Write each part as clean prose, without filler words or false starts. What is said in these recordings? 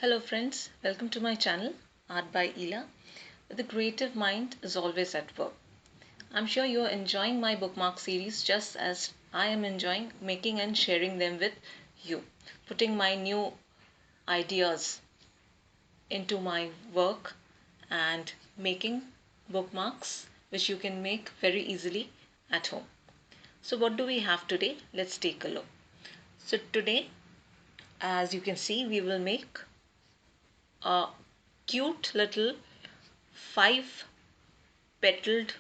Hello friends, welcome to my channel Art by Ela. The creative mind is always at work. I'm sure you're enjoying my bookmark series just as I am enjoying making and sharing them with you, putting my new ideas into my work and making bookmarks which you can make very easily at home. So what do we have today? Let's take a look. So today, as you can see, we will make a cute little 5 petaled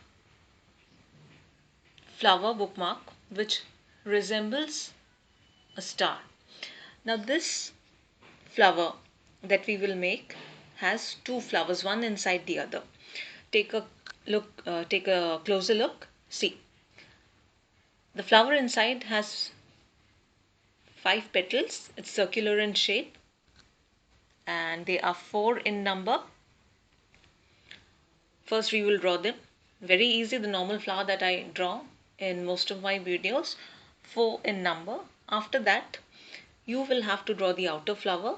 flower bookmark which resembles a star. Now this flower that we will make has two flowers, one inside the other. Take a look, take a closer look. See, the flower inside has 5 petals. It's circular in shape and they are 4 in number. First we will draw them. Very easy, the normal flower that I draw in most of my videos, 4 in number. After that you will have to draw the outer flower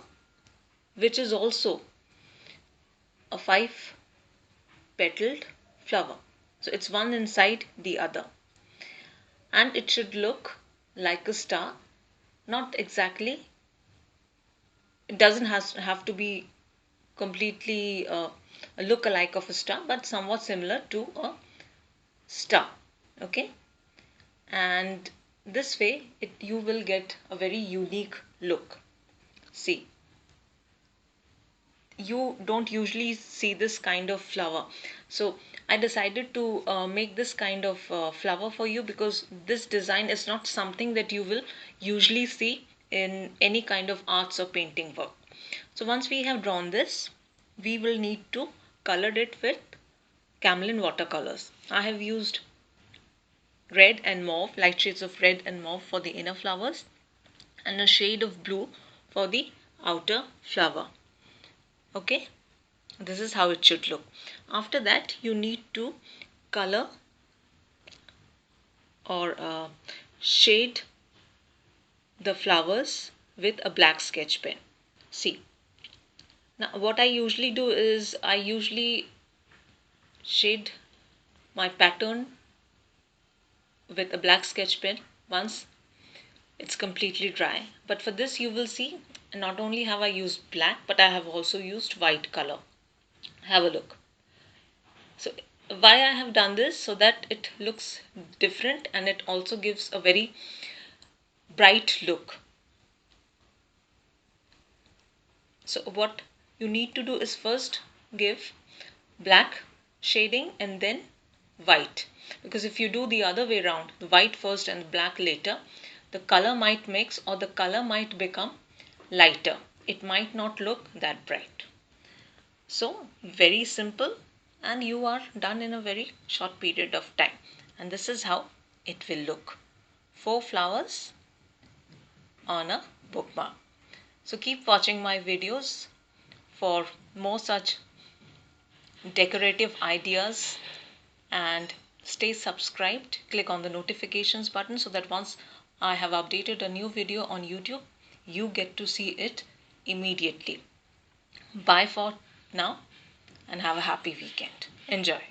which is also a 5 petaled flower. So it's one inside the other and it should look like a star. Not exactly, it doesn't have to be completely a look-alike of a star, but somewhat similar to a star. Okay, and this way you will get a very unique look. See, you don't usually see this kind of flower, so I decided to make this kind of flower for you because this design is not something that you will usually see in any kind of arts or painting work. So once we have drawn this, we will need to color it with Camlin watercolors. I have used red and mauve, light shades of red and mauve for the inner flowers and a shade of blue for the outer flower. Okay, this is how it should look. After that you need to color or shade the flowers with a black sketch pen. See, now what I usually do is I usually shade my pattern with a black sketch pen once it's completely dry. But for this you will see not only have I used black but I have also used white color. Have a look. So why I have done this, so that it looks different and it also gives a very bright look. So what you need to do is first give black shading and then white, because if you do the other way around, the white first and black later, the color might mix or the color might become lighter. It might not look that bright. So very simple, and you are done in a very short period of time, and this is how it will look. 4 flowers on a bookmark. So keep watching my videos for more such decorative ideas and stay subscribed. Click on the notifications button so that once I have updated a new video on YouTube, you get to see it immediately. Bye for now and have a happy weekend. Enjoy.